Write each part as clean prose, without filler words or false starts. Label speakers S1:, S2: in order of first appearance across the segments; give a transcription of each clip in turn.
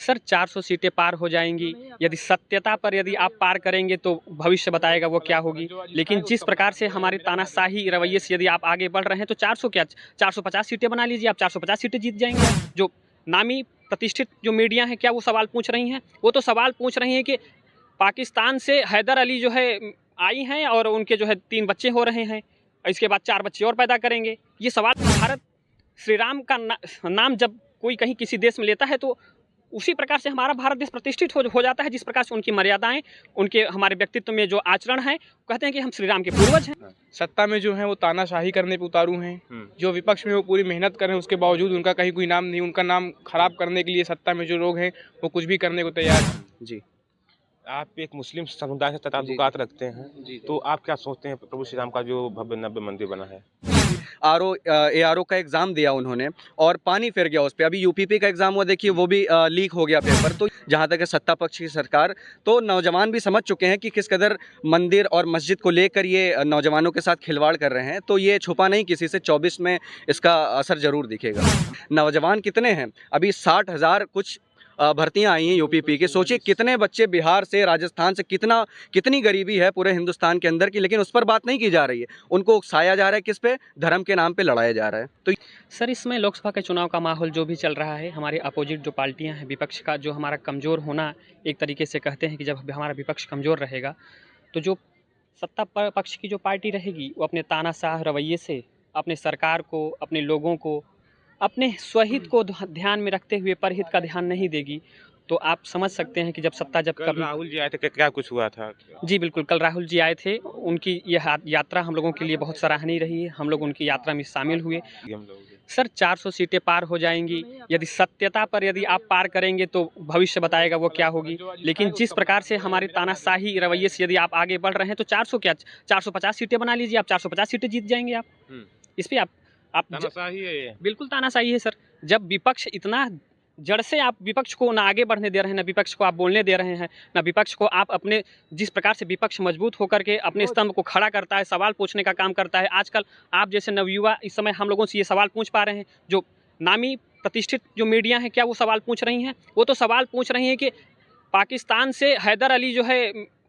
S1: Sir 400 सीटें पार हो जाएंगी। यदि सत्यता पर यदि आप पार करेंगे तो भविष्य बताएगा वो क्या होगी। लेकिन जिस प्रकार से हमारे तानाशाही रवैये से यदि आप आगे बढ़ रहे हैं तो 400 क्या 450 सीटें बना लीजिए, आप 450 सीटें जीत जाएंगे। जो नामी प्रतिष्ठित जो मीडिया है क्या वो सवाल पूछ रही हैं? वो तो सवाल पूछ रही हैं कि पाकिस्तान से हैदर अली जो है आई हैं और उनके जो है 3 बच्चे हो रहे हैं, इसके बाद 4 बच्चे और पैदा करेंगे। ये सवाल भारत श्री राम का नाम जब कोई कहीं किसी देश में लेता है तो उसी प्रकार से हमारा भारत देश प्रतिष्ठित हो जाता है, जिस प्रकार से उनकी मर्यादाएं, उनके हमारे व्यक्तित्व में जो आचरण है, कहते हैं कि हम श्री राम के पूर्वज हैं।
S2: सत्ता में जो है वो तानाशाही करने पे उतारू हैं। जो विपक्ष में वो पूरी मेहनत कर रहे हैं, उसके बावजूद उनका कहीं कोई नाम नहीं, उनका नाम खराब करने के लिए सत्ता में जो लोग हैं वो कुछ भी करने को तैयार हैं।
S3: जी,
S4: आप एक मुस्लिम समुदाय से ताल्लुकात रखते हैं, तो आप क्या सोचते हैं प्रभु श्री राम का जो भव्य नव्य मंदिर बना है?
S3: ARO का एग्ज़ाम दिया उन्होंने और पानी फिर गया उस पे। अभी यूपीपी का एग्ज़ाम हुआ, देखिए वो भी लीक हो गया पेपर। तो जहाँ तक है सत्ता पक्ष की सरकार, तो नौजवान भी समझ चुके हैं कि किस कदर मंदिर और मस्जिद को लेकर ये नौजवानों के साथ खिलवाड़ कर रहे हैं। तो ये छुपा नहीं किसी से, 24 में इसका असर ज़रूर दिखेगा। नौजवान कितने हैं? अभी 60,000 कुछ भर्तियां आई हैं यूपीपी की। सोचिए कितने बच्चे बिहार से, राजस्थान से, कितनी गरीबी है पूरे हिंदुस्तान के अंदर की, लेकिन उस पर बात नहीं की जा रही है। उनको उकसाया जा रहा है, किस पे? धर्म के नाम पे लड़ाया जा रहा है। तो
S1: सर इसमें लोकसभा के चुनाव का माहौल जो भी चल रहा है, हमारे अपोजिट जो पार्टियां हैं, विपक्ष का जो हमारा कमज़ोर होना, एक तरीके से कहते हैं कि जब हमारा विपक्ष कमज़ोर रहेगा तो जो सत्ता पक्ष की जो पार्टी रहेगी वो अपने तानाशाह रवैये से अपने सरकार को, अपने लोगों को, अपने स्वहित को ध्यान में रखते हुए परहित का ध्यान नहीं देगी। तो आप समझ सकते हैं कि जब सत्ता जब
S4: कल
S1: कभी
S4: राहुल जी आए थे, क्या कुछ हुआ था?
S1: जी बिल्कुल, कल राहुल जी आए थे। उनकी यह यात्रा हम लोगों के लिए बहुत सराहनीय रही है। हम लोग उनकी यात्रा में शामिल हुए।
S4: हम लोग
S1: सर 400 सीटें पार हो जाएंगी। यदि सत्यता पर यदि आप पार करेंगे तो भविष्य बताएगा वो क्या होगी। लेकिन जिस प्रकार से हमारे तानाशाही रवैये से यदि आप आगे बढ़ रहे हैं तो 400 क्या 450 सीटें बना लीजिए, आप 450 सीटें जीत जाएंगे। आप इस पे आप
S4: तानाशाही है ये।
S1: बिल्कुल तानाशाही है सर। जब विपक्ष इतना जड़ से आप विपक्ष को ना आगे बढ़ने दे रहे हैं, ना विपक्ष को आप बोलने दे रहे हैं, ना विपक्ष को आप अपने, जिस प्रकार से विपक्ष मजबूत होकर के अपने स्तंभ को खड़ा करता है, सवाल पूछने का काम करता है। आजकल आप जैसे नवयुवा इस समय हम लोगों से ये सवाल पूछ पा रहे हैं। जो नामी प्रतिष्ठित जो मीडिया है क्या वो सवाल पूछ रही हैं? वो तो सवाल पूछ रही हैं कि पाकिस्तान से हैदर अली जो है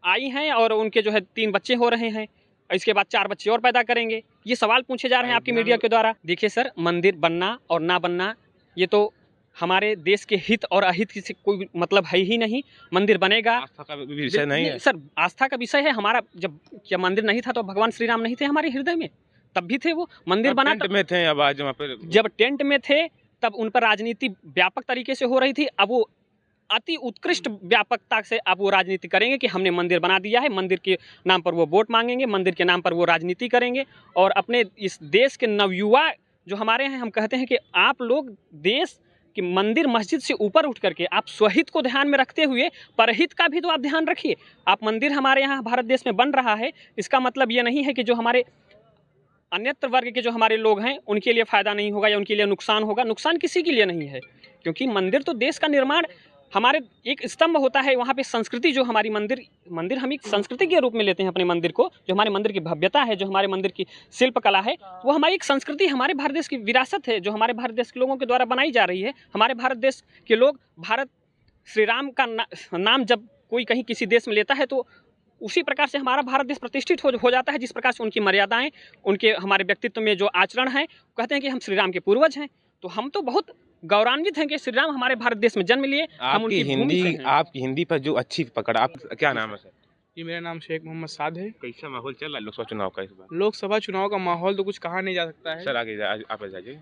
S1: आई हैं और उनके जो है 3 बच्चे हो रहे हैं, इसके बाद 4 बच्चे और पैदा करेंगे। ये सवाल पूछे जा रहे हैं आपकी मीडिया के द्वारा। देखिए सर, मंदिर बनना और ना बनना ये तो हमारे देश के हित और अहित से कोई मतलब है ही नहीं। मंदिर बनेगा,
S4: आस्था का विषय नहीं है
S1: सर, आस्था का विषय है हमारा। जब क्या मंदिर नहीं था तो भगवान श्री राम नहीं थे हमारे हृदय में? तब भी थे वो। मंदिर बना
S4: टेंट में थे, अब आज वहाँ पे
S1: जब टेंट में थे तब उन पर राजनीति व्यापक तरीके से हो रही थी। अब वो अति उत्कृष्ट व्यापकता से अब वो राजनीति करेंगे कि हमने मंदिर बना दिया है, मंदिर के नाम पर वो वोट मांगेंगे, मंदिर के नाम पर वो राजनीति करेंगे। और अपने इस देश के नवयुवा जो हमारे हैं, हम कहते हैं कि आप लोग देश कि मंदिर मस्जिद से ऊपर उठ करके आप स्वहित को ध्यान में रखते हुए परहित का भी तो आप ध्यान रखिए। आप मंदिर हमारे यहाँ भारत देश में बन रहा है, इसका मतलब ये नहीं है कि जो हमारे अन्यत्र वर्ग के जो हमारे लोग हैं उनके लिए फ़ायदा नहीं होगा या उनके लिए नुकसान होगा। नुकसान किसी के लिए नहीं है, क्योंकि मंदिर तो देश का निर्माण, हमारे एक स्तंभ होता है वहाँ पे संस्कृति। जो हमारी मंदिर हम एक संस्कृति के रूप में लेते हैं अपने मंदिर को। जो हमारे मंदिर की भव्यता है, जो हमारे मंदिर की शिल्प कला है, वो हमारी एक संस्कृति, हमारे भारत देश की विरासत है, जो हमारे भारत देश के लोगों के द्वारा बनाई जा रही है। हमारे भारत देश के लोग भारत श्री राम का नाम जब कोई कहीं किसी देश में लेता है तो उसी प्रकार से हमारा भारत देश प्रतिष्ठित हो जाता है, जिस प्रकार से उनकी मर्यादाएं, उनके हमारे व्यक्तित्व में जो आचरण है, कहते हैं कि हम श्री राम के पूर्वज हैं। तो हम तो बहुत गौरवान्वित हैं कि श्री राम हमारे भारत देश में जन्म लिए। हम उनकी
S4: आपकी हिंदी पर जो अच्छी पकड़, आप क्या नाम है सर?
S2: जी, मेरा नाम शेख मोहम्मद साद है।
S4: कैसा माहौल चल रहा है लोकसभा चुनाव का इस बार?
S2: लोकसभा चुनाव का माहौल तो कुछ कहा नहीं जा सकता है।
S4: सर आगे आप जाइए।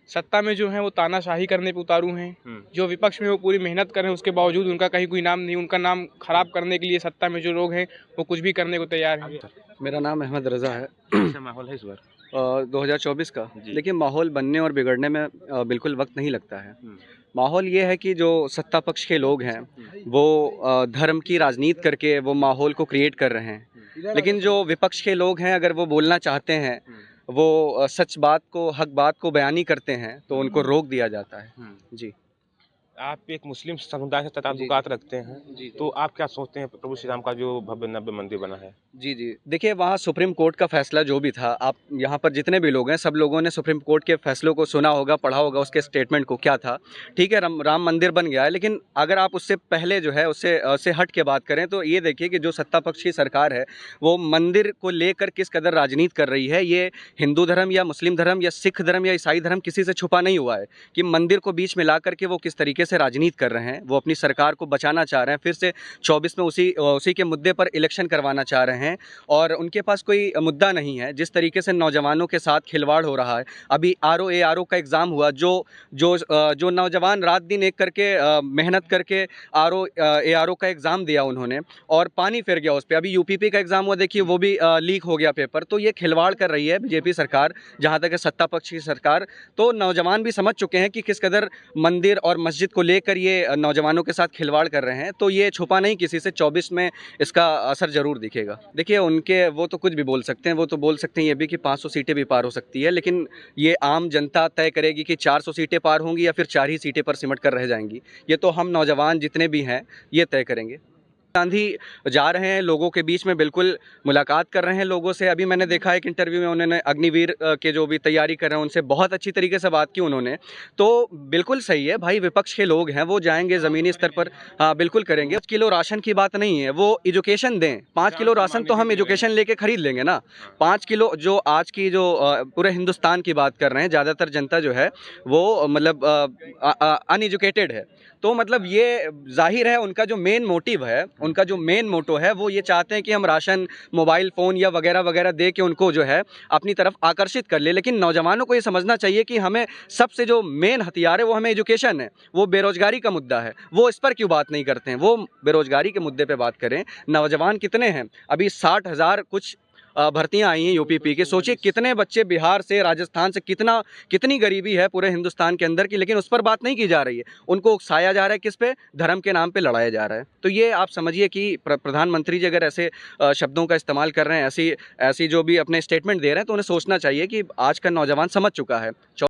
S2: सत्ता में जो है वो तानाशाही करने पे उतारू हैं। जो विपक्ष में वो पूरी मेहनत कर रहे हैं, उसके बावजूद उनका कहीं कोई नाम नहीं, उनका नाम खराब करने के लिए सत्ता में जो लोग हैं वो कुछ भी करने को तैयार हैं।
S3: मेरा नाम अहमद रज़ा है।
S4: कैसा माहौल है इस बार
S3: 2024 का? देखिए, माहौल बनने और बिगड़ने में बिल्कुल वक्त नहीं लगता है। माहौल ये है कि जो सत्ता पक्ष के लोग हैं वो धर्म की राजनीति करके वो माहौल को क्रिएट कर रहे हैं। लेकिन जो विपक्ष के लोग हैं, अगर वो बोलना चाहते हैं, वो सच बात को, हक बात को बयानी करते हैं, तो उनको रोक दिया जाता है। जी।
S4: आप एक मुस्लिम समुदाय से ताल्लुकात रखते हैं, तो आप क्या सोचते हैं प्रभु श्री राम का जो भव्य नव्य मंदिर बना है?
S3: जी जी, देखिए वहाँ सुप्रीम कोर्ट का फैसला जो भी था, आप यहाँ पर जितने भी लोग हैं सब लोगों ने सुप्रीम कोर्ट के फैसलों को सुना होगा, पढ़ा होगा, उसके स्टेटमेंट को क्या था। ठीक है, राम मंदिर बन गया है, लेकिन अगर आप उससे पहले जो है उससे हट के बात करें तो ये देखिए कि जो सत्ता पक्ष की सरकार है वो मंदिर को लेकर किस कदर राजनीति कर रही है। ये हिंदू धर्म या मुस्लिम धर्म या सिख धर्म या ईसाई धर्म किसी से छुपा नहीं हुआ है कि मंदिर को बीच में ला करके वो किस तरीके से राजनीति कर रहे हैं। वो अपनी सरकार को बचाना चाह रहे हैं, फिर से 24 में उसी के मुद्दे पर इलेक्शन करवाना चाह रहे हैं और उनके पास कोई मुद्दा नहीं है। जिस तरीके से नौजवानों के साथ खिलवाड़ हो रहा है, अभी आरओ का एग्ज़ाम हुआ, जो नौजवान रात दिन एक करके मेहनत करके आरओ का एग्ज़ाम दिया उन्होंने और पानी फिर गया उस पर। अभी यूपीपी का एग्ज़ाम हुआ, देखिए वो भी लीक हो गया पेपर। तो ये खिलवाड़ कर रही है बीजेपी सरकार, जहाँ तक है सत्ता पक्ष की सरकार। तो नौजवान भी समझ चुके हैं कि किस कदर मंदिर और मस्जिद को लेकर ये नौजवानों के साथ खिलवाड़ कर रहे हैं। तो ये छुपा नहीं किसी से, 24 में इसका असर ज़रूर दिखेगा। देखिए उनके वो तो कुछ भी बोल सकते हैं, वो तो बोल सकते हैं ये भी कि 500 सीटें भी पार हो सकती है, लेकिन ये आम जनता तय करेगी कि 400 सीटें पार होंगी या फिर 4 ही सीटें पर सिमट कर रह जाएंगी। ये तो हम नौजवान जितने भी हैं ये तय करेंगे। गांधी जा रहे हैं लोगों के बीच में, बिल्कुल मुलाकात कर रहे हैं लोगों से। अभी मैंने देखा एक इंटरव्यू में उन्होंने अग्निवीर के जो भी तैयारी कर रहे हैं उनसे बहुत अच्छी तरीके से बात की उन्होंने। तो बिल्कुल सही है भाई, विपक्ष के लोग हैं, वो जाएंगे ज़मीनी स्तर पर, हाँ बिल्कुल करेंगे। 5 किलो राशन की बात नहीं है, वो एजुकेशन दें। 5 किलो राशन तो हम एजुकेशन लेके खरीद लेंगे ना। 5 किलो जो आज की जो पूरे हिंदुस्तान की बात कर रहे हैं, ज़्यादातर जनता जो है वो मतलब अनएजुकेटेड है। तो मतलब ये जाहिर है उनका जो मेन मोटिव है, उनका जो मेन मोटो है वो ये चाहते हैं कि हम राशन, मोबाइल फ़ोन या वगैरह वगैरह दे के उनको जो है अपनी तरफ आकर्षित कर ले। लेकिन नौजवानों को ये समझना चाहिए कि हमें सबसे जो मेन हथियार है वो हमें एजुकेशन है, वो बेरोज़गारी का मुद्दा है। वो इस पर क्यों बात नहीं करते हैं? वो बेरोज़गारी के मुद्दे पे बात करें। नौजवान कितने हैं? अभी 60,000 कुछ भर्तियां आई हैं यूपीपी की। सोचिए कितने बच्चे बिहार से, राजस्थान से, कितनी गरीबी है पूरे हिंदुस्तान के अंदर की, लेकिन उस पर बात नहीं की जा रही है। उनको उकसाया जा रहा है, किस पे? धर्म के नाम पे लड़ाया जा रहा है। तो ये आप समझिए कि प्रधानमंत्री जी अगर ऐसे शब्दों का इस्तेमाल कर रहे हैं, ऐसी जो भी अपने स्टेटमेंट दे रहे हैं, तो उन्हें सोचना चाहिए कि आज का नौजवान समझ चुका है।